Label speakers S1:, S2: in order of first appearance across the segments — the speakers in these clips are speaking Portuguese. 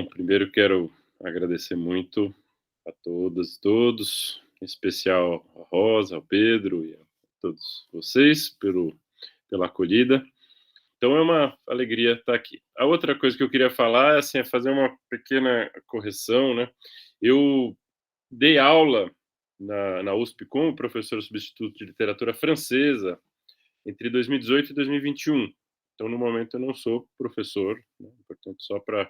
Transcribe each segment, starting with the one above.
S1: Bom, primeiro quero agradecer muito a todas e todos, em especial a Rosa, ao Pedro e a todos vocês pela acolhida. Então é uma alegria estar aqui. A outra coisa que eu queria falar assim, é fazer uma pequena correção, né? Eu dei aula na USP como professor substituto de literatura francesa entre 2018 e 2021. Então, no momento, eu não sou professor, né? Portanto, só para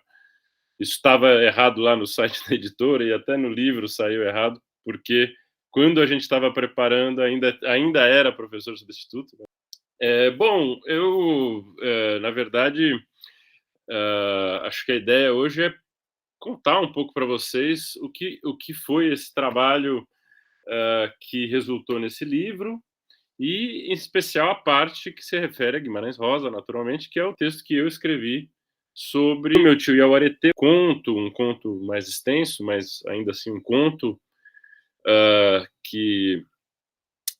S1: isso estava errado lá no site da editora e até no livro saiu errado, porque quando a gente estava preparando ainda era professor substituto, né. Bom, eu, na verdade, acho que a ideia hoje é contar um pouco para vocês o que foi esse trabalho, que resultou nesse livro e, em especial, a parte que se refere a Guimarães Rosa, naturalmente, que é o texto que eu escrevi sobre o meu tio Yawaretê, um conto mais extenso, mas ainda assim um conto, que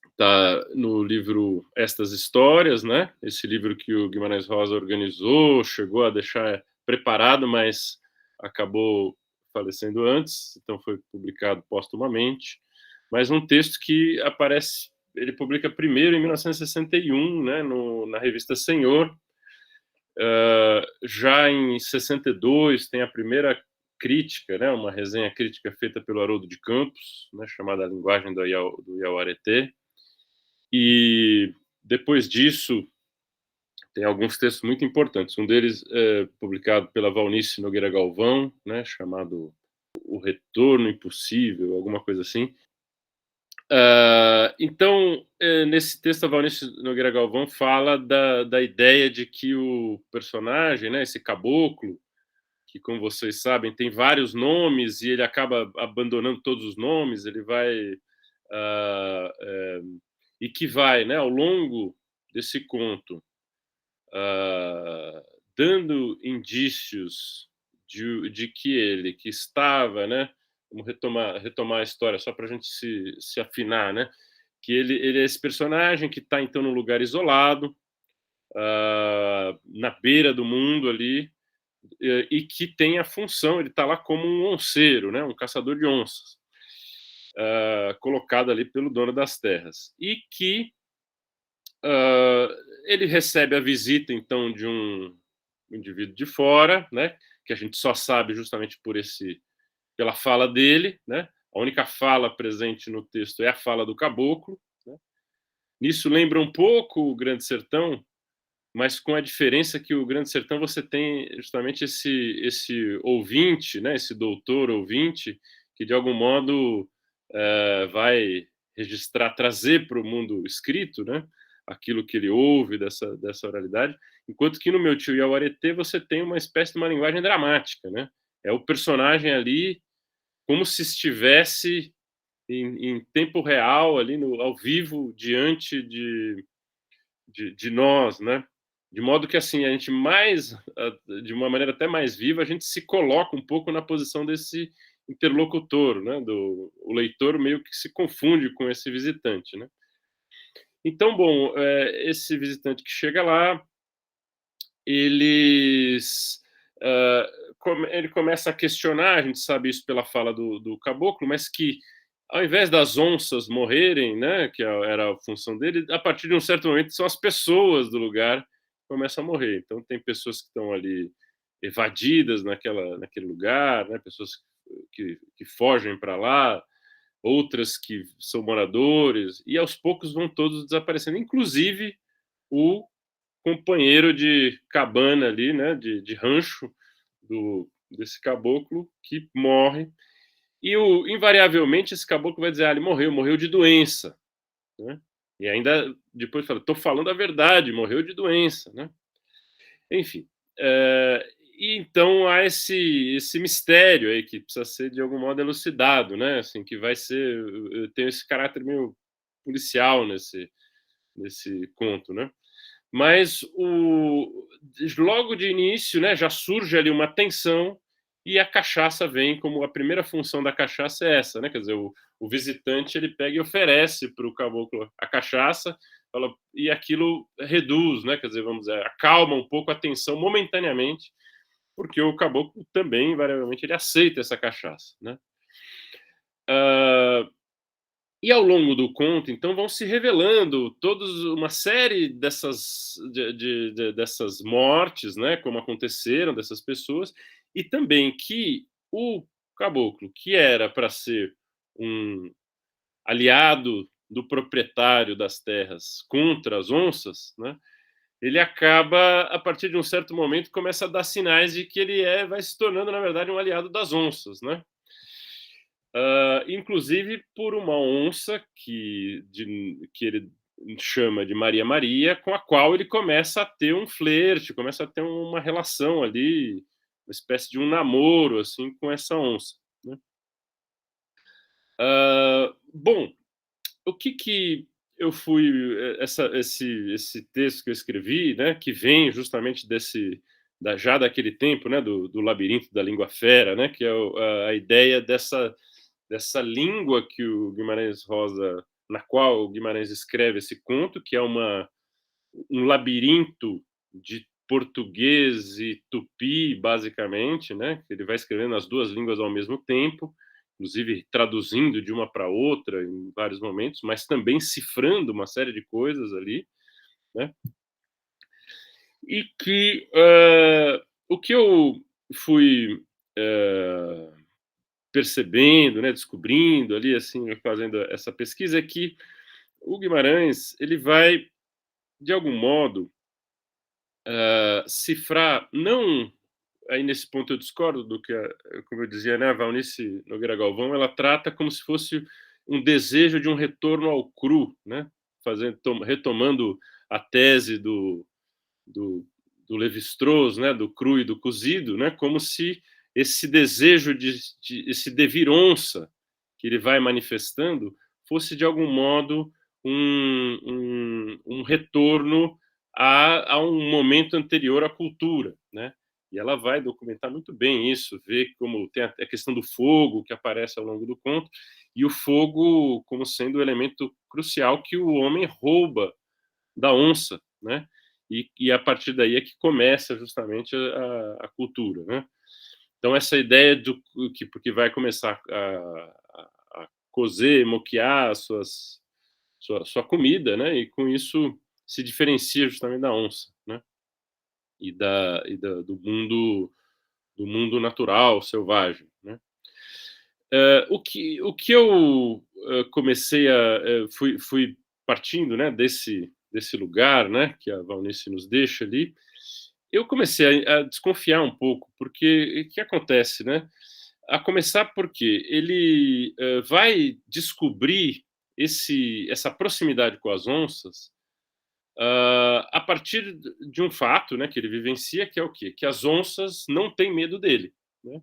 S1: está no livro Estas Histórias, né? Esse livro que o Guimarães Rosa organizou, chegou a deixar preparado, mas acabou falecendo antes, então foi publicado póstumamente. Mas um texto que aparece, ele publica primeiro em 1961, né, na revista Senhor. Já em 62 tem a primeira crítica, né, uma resenha crítica feita pelo Haroldo de Campos, né, chamada A Linguagem do Yawaretê. E depois disso tem alguns textos muito importantes. Um deles é publicado pela Valnice Nogueira Galvão, né, chamado O Retorno Impossível, alguma coisa assim. Então, nesse texto, a Valnice Nogueira Galvão fala da ideia de que o personagem, né, esse caboclo, que, como vocês sabem, tem vários nomes e ele acaba abandonando todos os nomes, ele vai. ah, eh, e que vai, né, ao longo desse conto, dando indícios de que ele, que estava, né, vamos retomar a história só para a gente se afinar, né, que ele é esse personagem que está então num lugar isolado, na beira do mundo ali, e que tem a função, ele está lá como um onceiro, né, um caçador de onças, colocado ali pelo dono das terras, e que ah, ele recebe a visita, então, de um indivíduo de fora, né? Que a gente só sabe justamente pela fala dele, né? A única fala presente no texto é a fala do caboclo, né? Nisso lembra um pouco o Grande Sertão, mas com a diferença que o Grande Sertão você tem justamente esse ouvinte, né? Esse doutor ouvinte que de algum modo vai registrar, trazer para o mundo escrito, né? Aquilo que ele ouve dessa oralidade, enquanto que no Meu Tio Yawaretê você tem uma espécie de uma linguagem dramática, né? É o personagem ali como se estivesse em tempo real ali ao vivo diante de nós, né? De modo que assim a gente de uma maneira até mais viva, a gente se coloca um pouco na posição desse interlocutor, né? O leitor meio que se confunde com esse visitante, né? Então, bom, esse visitante que chega lá, eles, ah, ele começa a questionar, a gente sabe isso pela fala do caboclo, mas que ao invés das onças morrerem, né, que era a função dele, a partir de um certo momento são as pessoas do lugar que começam a morrer. Então tem pessoas que estão ali evadidas naquele lugar, né, pessoas que fogem para lá, outras que são moradores, e aos poucos vão todos desaparecendo, inclusive o companheiro de cabana ali, né, de rancho desse caboclo que morre. E invariavelmente esse caboclo vai dizer: ele morreu de doença, né? E ainda depois fala: estou falando a verdade, morreu de doença, né? Enfim, e então há esse mistério aí que precisa ser de algum modo elucidado, né? Assim, que vai ser tem esse caráter meio policial nesse conto, né? Mas logo de início, né, já surge ali uma tensão e a cachaça vem como a primeira função da cachaça é essa, né? Quer dizer, o visitante ele pega e oferece para o caboclo a cachaça, e aquilo reduz, né? Quer dizer, vamos dizer, acalma um pouco a tensão momentaneamente, porque o caboclo também, invariavelmente, ele aceita essa cachaça, né. Hã, e ao longo do conto, então, vão se revelando todos uma série dessas mortes, né, como aconteceram, dessas pessoas, e também que o caboclo, que era para ser um aliado do proprietário das terras contra as onças, né, ele acaba, a partir de um certo momento, começa a dar sinais de que ele vai se tornando, na verdade, um aliado das onças, né? Inclusive por uma onça que ele chama de Maria Maria, com a qual ele começa a ter um flerte, começa a ter uma relação ali, uma espécie de um namoro assim com essa onça, né? Bom, o que eu fui esse texto que eu escrevi, né, que vem justamente já daquele tempo, né, do labirinto da língua fera, né, que é a ideia dessa língua que o Guimarães Rosa, na qual o Guimarães escreve esse conto, que é um labirinto de português e tupi, basicamente, né? Ele vai escrevendo as duas línguas ao mesmo tempo, inclusive traduzindo de uma para outra em vários momentos, mas também cifrando uma série de coisas ali, né? E que o que eu fui percebendo, né, descobrindo ali, assim, fazendo essa pesquisa, é que o Guimarães ele vai, de algum modo, cifrar, não, aí nesse ponto eu discordo do que, como eu dizia, né, a Valnice Nogueira Galvão, ela trata como se fosse um desejo de um retorno ao cru, né, retomando a tese do, do Levi-Strauss, né, do cru e do cozido, né, como se esse desejo esse devir onça que ele vai manifestando fosse de algum modo um retorno a um momento anterior à cultura, né? E ela vai documentar muito bem isso, ver como tem a questão do fogo que aparece ao longo do conto, e o fogo como sendo o elemento crucial que o homem rouba da onça, né? E a partir daí é que começa justamente a cultura, né? Então essa ideia do que porque vai começar a cozer, moquear sua comida, né? E com isso se diferencia justamente da onça, né? Do mundo natural, selvagem, né? O que eu comecei fui partindo, né, desse lugar, né, que a Valnice nos deixa ali, eu comecei a desconfiar um pouco, porque o que acontece, né? A começar porque ele vai descobrir essa proximidade com as onças a partir de um fato, né, que ele vivencia, que é o quê? Que as onças não têm medo dele, né?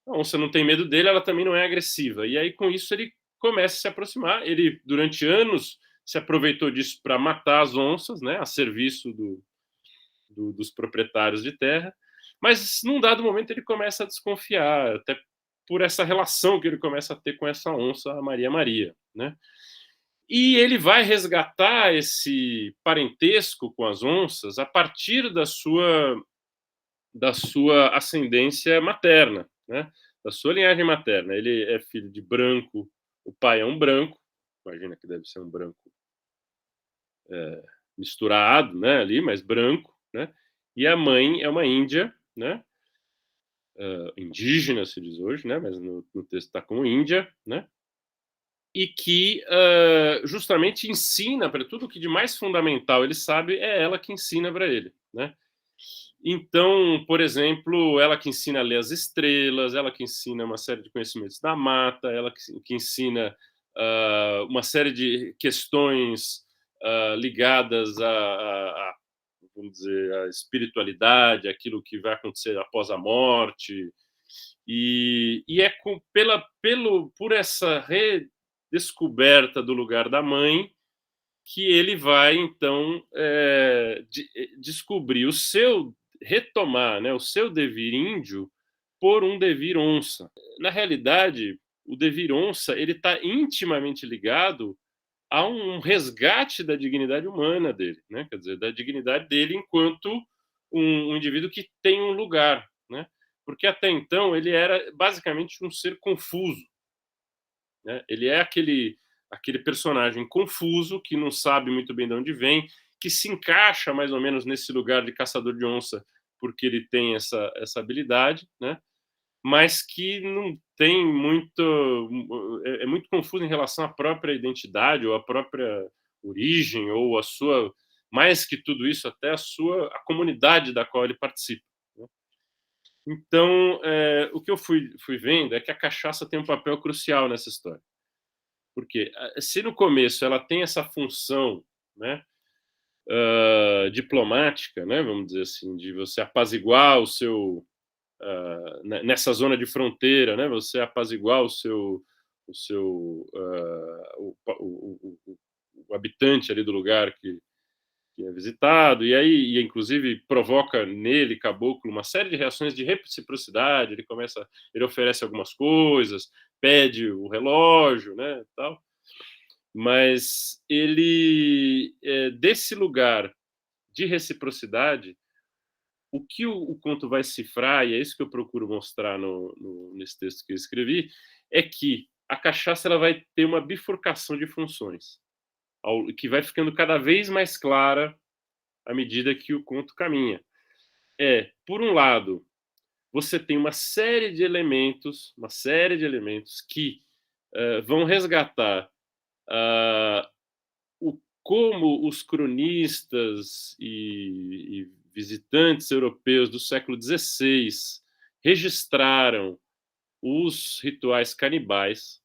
S1: A onça não tem medo dele, ela também não é agressiva. E aí, com isso, ele começa a se aproximar. Ele, durante anos, se aproveitou disso para matar as onças, né, a serviço dos proprietários de terra. Mas, num dado momento, ele começa a desconfiar, até por essa relação que ele começa a ter com essa onça, a Maria Maria, né? E ele vai resgatar esse parentesco com as onças a partir da sua ascendência materna, né? Da sua linhagem materna. Ele é filho de branco, o pai é um branco, imagina que deve ser um branco misturado, né, ali, mas branco, né? E a mãe é uma índia, né? Indígena se diz hoje, né? Mas no texto está como Índia, né? E que justamente ensina para tudo o que de mais fundamental ele sabe é ela que ensina para ele, né? Então, por exemplo, ela que ensina a ler as estrelas, ela que ensina uma série de conhecimentos da mata, ela que ensina uma série de questões ligadas vamos dizer, à espiritualidade, aquilo que vai acontecer após a morte. E é por essa redescoberta do lugar da mãe que ele vai, então, descobrir retomar, né, o seu devir índio por um devir onça. Na realidade, o devir onça ele está intimamente ligado a um resgate da dignidade humana dele, né? Quer dizer, da dignidade dele enquanto um indivíduo que tem um lugar, né? porque até então ele era basicamente um ser confuso, né? Ele é aquele personagem confuso que não sabe muito bem de onde vem, que se encaixa mais ou menos nesse lugar de caçador de onça, porque ele tem essa habilidade, né? Mas que não tem muito, é muito confuso em relação à própria identidade ou à própria origem ou a sua, mais que tudo isso, até a comunidade da qual ele participa, né? Então, o que eu fui vendo é que a cachaça tem um papel crucial nessa história, porque se no começo ela tem essa função, né, diplomática, né, vamos dizer assim, de você apaziguar o seu, nessa zona de fronteira, né, você apaziguar o seu o habitante ali do lugar que é visitado, e aí e inclusive provoca nele, caboclo, uma série de reações de reciprocidade. Ele oferece algumas coisas, pede o relógio, né, tal, mas ele, desse lugar de reciprocidade, o que o conto vai cifrar, e é isso que eu procuro mostrar nesse texto que eu escrevi, é que a cachaça ela vai ter uma bifurcação de funções, que vai ficando cada vez mais clara à medida que o conto caminha. Por um lado, você tem uma série de elementos que vão resgatar uh, como os cronistas e visitantes europeus do século XVI registraram os rituais canibais,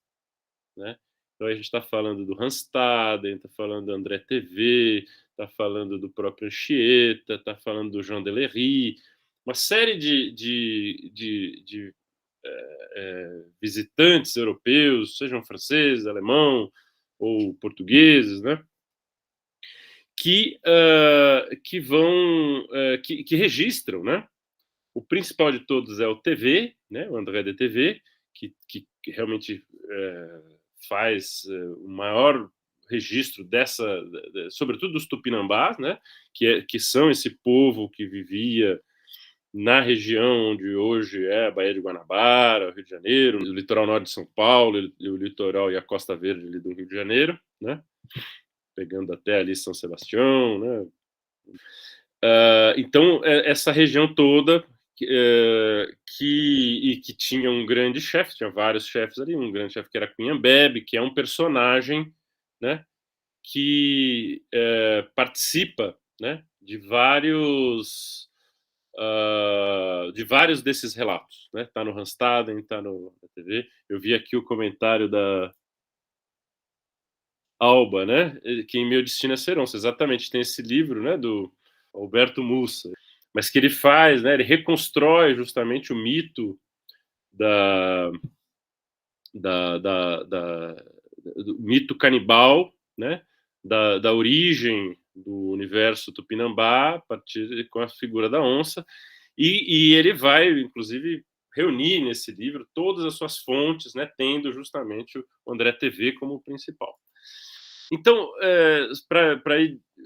S1: né? Então a gente está falando do Hans Staden, está falando do André TV, está falando do próprio Anchieta, está falando do Jean Delery, uma série de visitantes europeus, sejam franceses, alemão ou portugueses, né? Que vão, que registram, né? O principal de todos é o TV, né? O André de TV, que realmente faz o maior registro sobretudo dos tupinambás, né? Que são esse povo que vivia na região onde hoje é a Baía de Guanabara, o Rio de Janeiro, o litoral norte de São Paulo, o litoral e a Costa Verde ali do Rio de Janeiro, né? Pegando até ali São Sebastião, né? Então, essa região toda que tinha um grande chefe, tinha vários chefes ali, um grande chefe que era Cunhambebe, que é um personagem, né, que participa, né, de vários desses relatos, né? Tá no Randstaden, tá na TV. Eu vi aqui o comentário da Alba, né? Que em Meu Destino é Ser Onça, exatamente, tem esse livro, né, do Alberto Mussa, mas que ele faz, né, ele reconstrói justamente o mito da, da do mito canibal, né, da origem do universo tupinambá a partir com a figura da onça, e ele vai, inclusive, reunir nesse livro todas as suas fontes, né, tendo justamente o André TV como principal. Então, para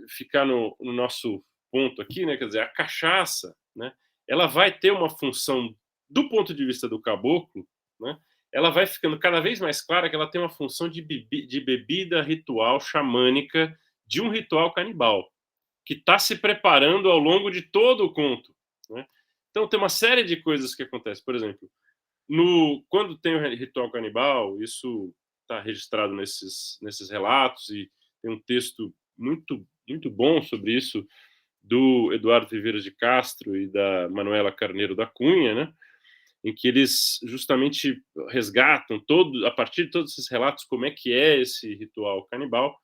S1: ficar no nosso ponto aqui, né, quer dizer, a cachaça, né, ela vai ter uma função, do ponto de vista do caboclo, né, ela vai ficando cada vez mais clara que ela tem uma função de bebida ritual xamânica de um ritual canibal, que está se preparando ao longo de todo o conto, né? Então tem uma série de coisas que acontecem. Por exemplo, quando tem o ritual canibal, isso está registrado nesses relatos, e tem um texto muito bom sobre isso do Eduardo Viveiros de Castro e da Manuela Carneiro da Cunha, né? Em que eles justamente resgatam a partir de todos esses relatos, como é que é esse ritual canibal.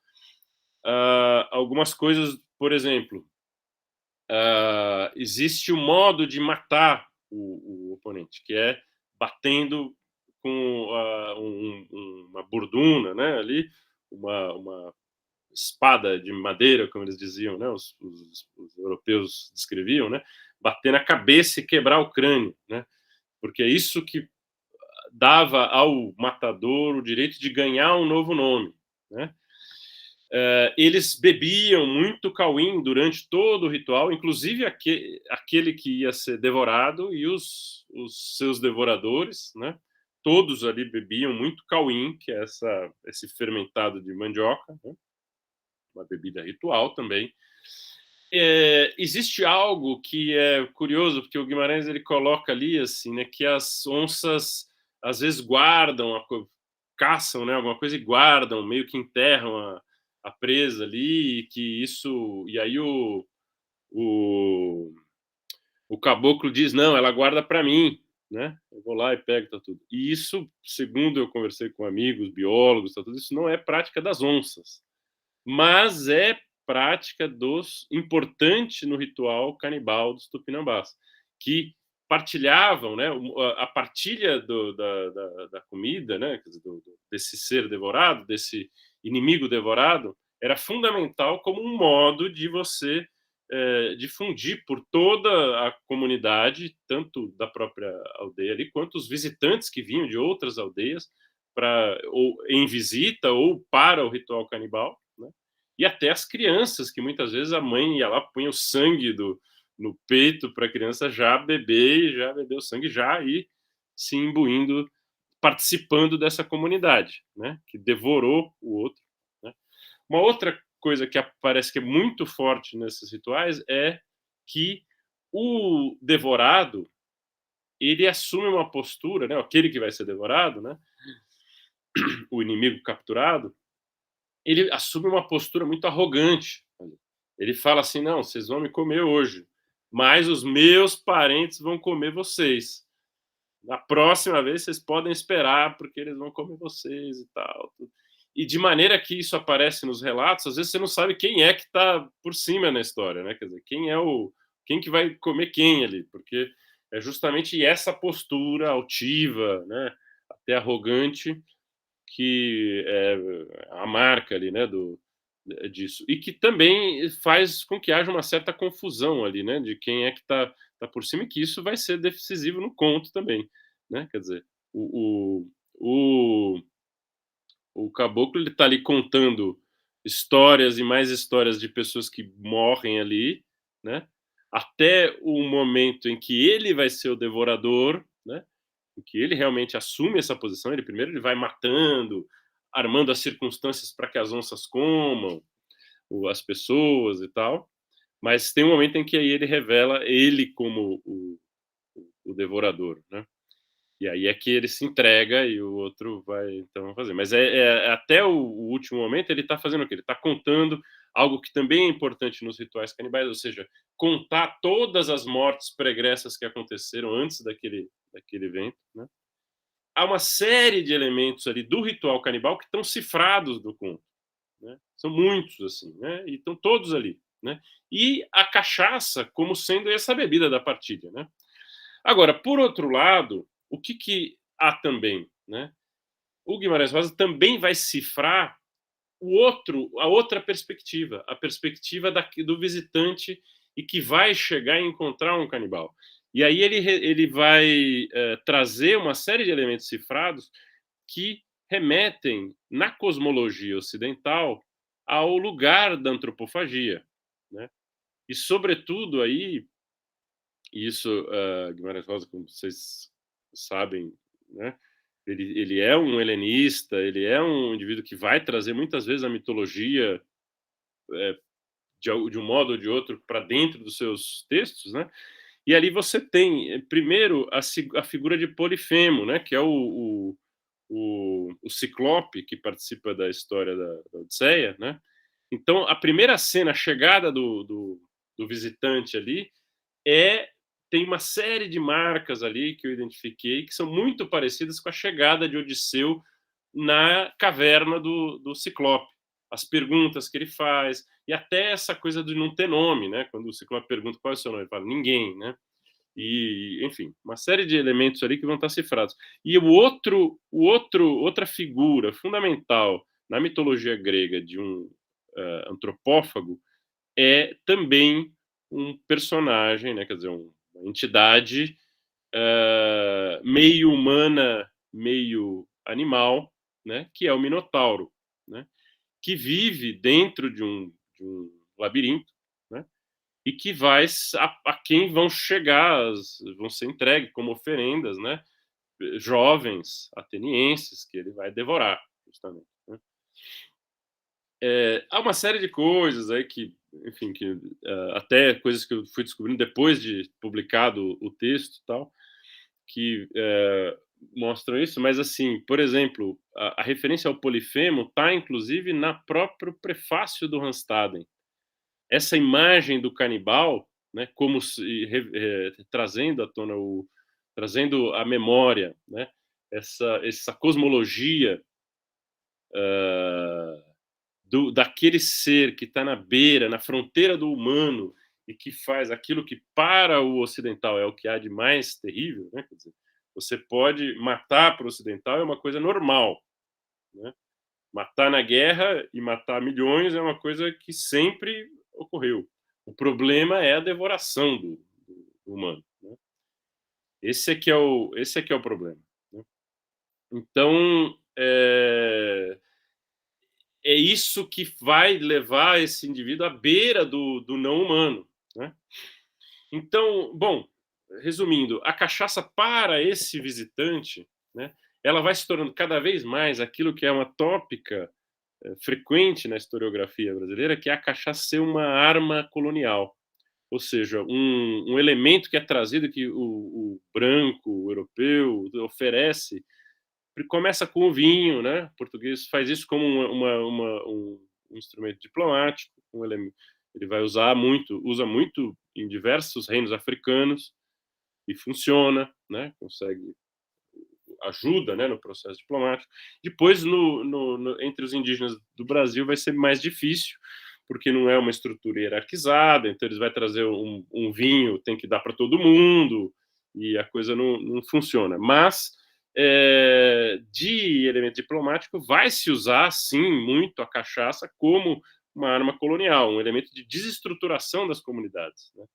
S1: Algumas coisas, por exemplo, existe o modo de matar o oponente, que é batendo com uma borduna, né, ali, uma espada de madeira, como eles diziam, né, os europeus descreviam, né, bater na cabeça e quebrar o crânio, né, porque é isso que dava ao matador o direito de ganhar um novo nome, né. Eles bebiam muito cauim durante todo o ritual, inclusive aquele que ia ser devorado e os seus devoradores, né? Todos ali bebiam muito cauim, que é esse fermentado de mandioca, né? Uma bebida ritual também. Existe algo que é curioso, porque o Guimarães ele coloca ali assim, né, que as onças às vezes guardam, caçam, né, alguma coisa e guardam, meio que enterram a presa ali, e que isso. E aí o, o caboclo diz: não, ela guarda para mim, né? Eu vou lá e pego, tá tudo. E isso, segundo eu conversei com amigos, biólogos, tá tudo, isso não é prática das onças, mas é prática dos importante no ritual canibal dos tupinambás, que partilhavam, né, a partilha da comida, né, quer dizer, desse ser devorado, desse inimigo devorado, era fundamental como um modo de você difundir por toda a comunidade, tanto da própria aldeia ali, quanto os visitantes que vinham de outras aldeias ou em visita ou para o ritual canibal, né? E até as crianças, que muitas vezes a mãe ia lá, punha o sangue no peito para a criança já beber, e já beber o sangue, já ir se imbuindo, participando dessa comunidade, né? Que devorou o outro. Né? Uma outra coisa que parece que é muito forte nesses rituais é que o devorado ele assume uma postura, né? Aquele que vai ser devorado, né? O inimigo capturado, ele assume uma postura muito arrogante. Ele fala assim: não, vocês vão me comer hoje, mas os meus parentes vão comer vocês. Na próxima vez vocês podem esperar, porque eles vão comer vocês e tal. E de maneira que isso aparece nos relatos, às vezes você não sabe quem é que está por cima na história, né? Quer dizer, quem que vai comer quem ali, porque é justamente essa postura altiva, né? Até arrogante, que é a marca ali, né, disso. E que também faz com que haja uma certa confusão ali, né, de quem é que tá por cima, e que isso vai ser decisivo no conto também, né? Quer dizer, o, o, o, o caboclo ele tá ali contando histórias e mais histórias de pessoas que morrem ali, né? Até o momento em que ele vai ser o devorador, né? Em que ele realmente assume essa posição. Ele vai matando, armando as circunstâncias para que as onças comam as pessoas e tal. Mas tem um momento em que aí ele revela ele como o devorador, né? E aí é que ele se entrega e o outro vai então fazer. Mas até o último momento ele está fazendo o quê? Ele está contando algo que também é importante nos rituais canibais, ou seja, contar todas as mortes pregressas que aconteceram antes daquele evento, né? Há uma série de elementos ali do ritual canibal que estão cifrados do conto, né? São muitos assim, né? E estão todos ali, né? E a cachaça como sendo essa bebida da partilha, né? Agora, por outro lado, o que há também, né? O Guimarães Rosa também vai cifrar a outra perspectiva, a perspectiva do visitante e que vai chegar e encontrar um canibal. E aí ele vai trazer uma série de elementos cifrados que remetem, na cosmologia ocidental, ao lugar da antropofagia, né? E, sobretudo, aí, isso, Guimarães Rosa, como vocês sabem, né? Ele é um helenista, ele é um indivíduo que vai trazer muitas vezes a mitologia de um modo ou de outro para dentro dos seus textos, né? E ali você tem, primeiro, a figura de Polifemo, né? Que é o Ciclope que participa da história da Odisseia, né? Então, a primeira cena, a chegada do visitante ali, tem uma série de marcas ali que eu identifiquei que são muito parecidas com a chegada de Odisseu na caverna do Ciclope. As perguntas que ele faz, e até essa coisa de não ter nome, né? Quando o Ciclope pergunta qual é o seu nome, ele fala ninguém, né? E, enfim, uma série de elementos ali que vão estar cifrados. E outra figura fundamental na mitologia grega de um antropófago é também um personagem, né? Quer dizer, uma entidade meio humana, meio animal, né? Que é o Minotauro, né? que vive dentro de um labirinto, né? E que vai a quem vão chegar, vão ser entregues como oferendas, né? Jovens atenienses que ele vai devorar, justamente. Né? Há uma série de coisas aí que, enfim, que até coisas que eu fui descobrindo depois de publicado o texto e tal, que mostram isso, mas assim, por exemplo, a referência ao Polifemo está inclusive na próprio prefácio do Randstaden. Essa imagem do canibal, né, como se, trazendo à tona trazendo a memória, né, essa cosmologia uh, daquele ser que está na beira, na fronteira do humano e que faz aquilo que para o ocidental é o que há de mais terrível, né? Quer dizer, você pode matar para o ocidental é uma coisa normal, né? Matar na guerra e matar milhões é uma coisa que sempre ocorreu. O problema é a devoração do humano. Né? Esse é que é o problema. Né? Então, é isso que vai levar esse indivíduo à beira do não humano. Né? Então, bom, resumindo, a cachaça para esse visitante, né, ela vai se tornando cada vez mais aquilo que é uma tópica frequente na historiografia brasileira, que é a cachaça ser uma arma colonial. Ou seja, um elemento que é trazido, que o branco, o europeu, oferece. Começa com o vinho, né? O português faz isso como um instrumento diplomático, ele vai usar muito, usa muito em diversos reinos africanos e funciona, né? Consegue ajuda, né, no processo diplomático. Depois, entre os indígenas do Brasil, vai ser mais difícil, porque não é uma estrutura hierarquizada, então eles vão trazer um vinho, tem que dar para todo mundo, e a coisa não funciona. Mas, de elemento diplomático, vai se usar, sim, muito a cachaça como uma arma colonial, um elemento de desestruturação das comunidades, né?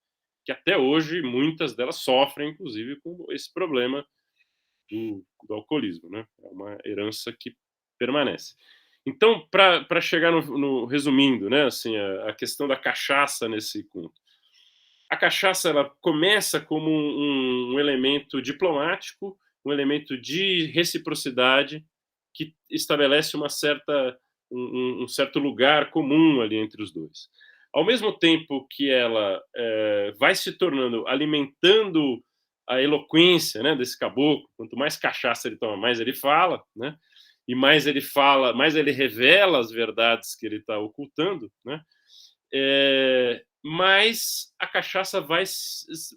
S1: Que até hoje muitas delas sofrem, inclusive, com esse problema do alcoolismo, né? É uma herança que permanece. Então, para chegar resumindo, né, assim, a questão da cachaça nesse conto. A cachaça ela começa como um elemento diplomático, um elemento de reciprocidade que estabelece um certo lugar comum ali entre os dois. Ao mesmo tempo que ela vai se tornando, alimentando a eloquência, né, desse caboclo, quanto mais cachaça ele toma, mais ele fala, né? E mais ele fala, mais ele revela as verdades que ele está ocultando, né? Mas a cachaça vai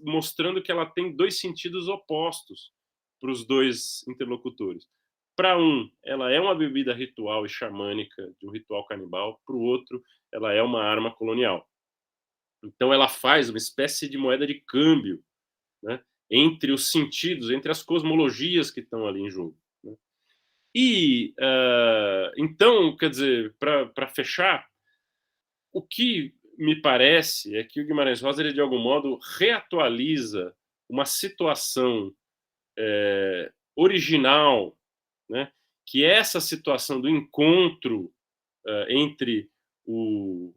S1: mostrando que ela tem dois sentidos opostos para os dois interlocutores. Para um, ela é uma bebida ritual e xamânica, de um ritual canibal. Para o outro, ela é uma arma colonial. Então, ela faz uma espécie de moeda de câmbio, né, entre os sentidos, entre as cosmologias que estão ali em jogo. Né? E, então, quer dizer, para fechar, o que me parece é que o Guimarães Rosa, ele, de algum modo, reatualiza uma situação original, né? Que é essa situação do encontro entre o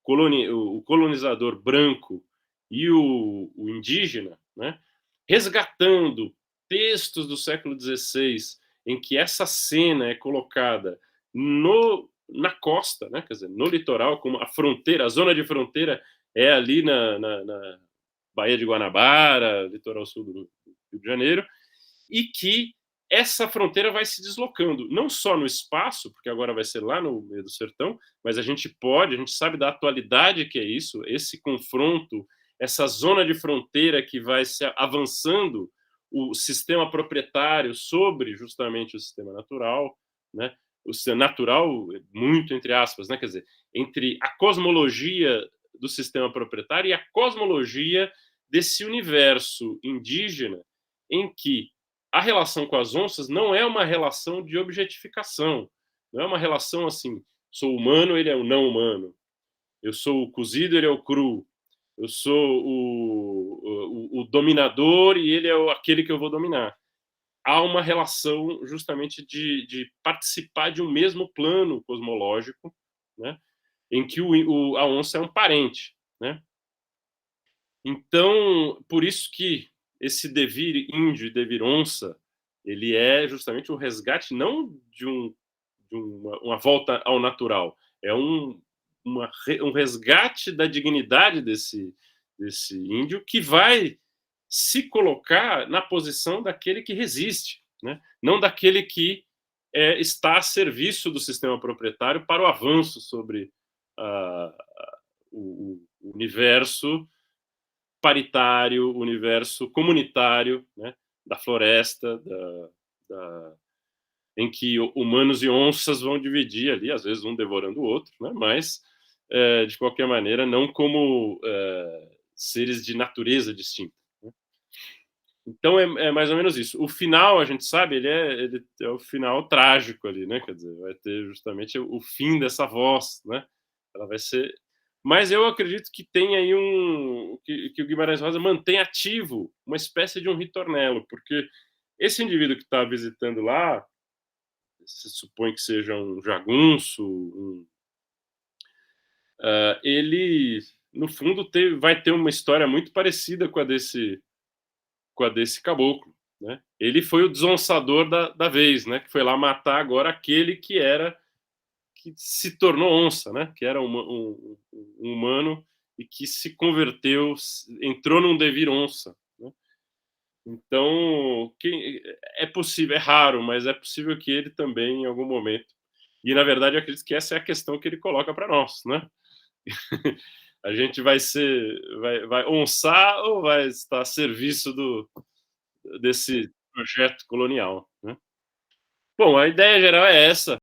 S1: colonizador branco e o indígena, né? Resgatando textos do século XVI em que essa cena é colocada na costa, né? Quer dizer, no litoral, como a fronteira, a zona de fronteira é ali na Baía de Guanabara, litoral sul do Rio de Janeiro, e que essa fronteira vai se deslocando, não só no espaço, porque agora vai ser lá no meio do sertão, mas a gente sabe da atualidade que é isso, esse confronto, essa zona de fronteira que vai se avançando o sistema proprietário sobre justamente o sistema natural, né? O sistema natural, muito entre aspas, né? Quer dizer, entre a cosmologia do sistema proprietário e a cosmologia desse universo indígena em que a relação com as onças não é uma relação de objetificação, não é uma relação assim, sou humano, ele é o não humano, eu sou o cozido, ele é o cru, eu sou o dominador e ele é aquele que eu vou dominar. há uma relação justamente de participar de um mesmo plano cosmológico, né, em que a onça é um parente, né. Então, por isso que esse devir índio e devir onça, ele é justamente o resgate não de uma volta ao natural, é um resgate da dignidade desse índio que vai se colocar na posição daquele que resiste, né? Não daquele que está a serviço do sistema proprietário para o avanço sobre o universo paritário, o universo comunitário, né? Da floresta, da, em que humanos e onças vão dividir ali, às vezes um devorando o outro, né? Mas de qualquer maneira, não como seres de natureza distinta. Né? Então é mais ou menos isso. O final, a gente sabe, ele é o final trágico ali, né? Quer dizer, vai ter justamente o fim dessa voz, né? Ela vai ser. Mas eu acredito que tem aí que o Guimarães Rosa mantém ativo uma espécie de um ritornelo, porque esse indivíduo que está visitando lá, se supõe que seja um jagunço, ele, no fundo, vai ter uma história muito parecida com a desse caboclo. Né? Ele foi o desonçador da vez, né? Que foi lá matar agora aquele que se tornou onça, né? Que era um humano e que se converteu, entrou num devir onça. Né? Então, é possível, é raro, mas é possível que ele também, em algum momento. E, na verdade, eu acredito que essa é a questão que ele coloca para nós, né? A gente vai onçar ou vai estar a serviço desse projeto colonial, né? Bom, a ideia geral é essa.